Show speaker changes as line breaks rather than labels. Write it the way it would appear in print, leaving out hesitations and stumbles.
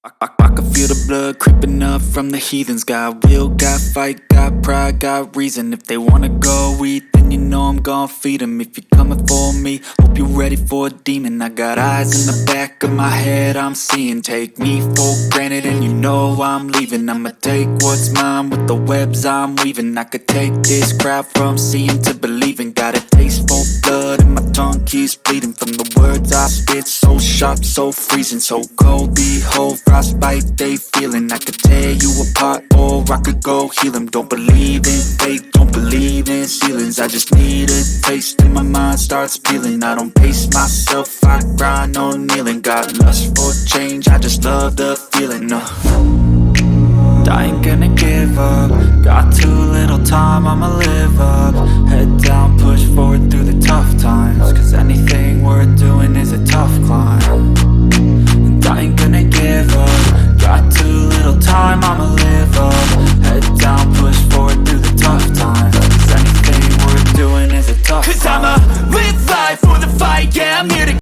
I can feel the blood creeping up from the heathens. Got will, got fight, got pride, got reason. If they wanna go eat, then you know I'm gon' feed them. If you're coming for me, hope you're ready for a demon. I got eyes in the back of my head, I'm seeing. Take me for granted and you know I'm leaving. I'ma take what's mine with the webs I'm weaving. I could take this crowd from seeing to believing. Got a taste for blood and my tongue keeps bleeding from the words I spit. So sharp, so freezing, so cold. Behold, frostbite they feeling. I could tear you apart or I could go heal them. Don't believe in fate, don't believe in ceilings. I just need a taste and my mind starts peeling. I don't pace myself, I grind on kneeling. Got lust for change, I just love the feeling. I ain't gonna give up. Got too little time, I'ma live up. Head down, push forward through the tough times. Cause anything worth doing is a tough climb. And I ain't gonna give up. Got too little time, I'ma live up. Head down, push forward through the tough times. Cause anything worth doing is a tough climb. Cause I'ma live life for the fight, yeah, I'm here to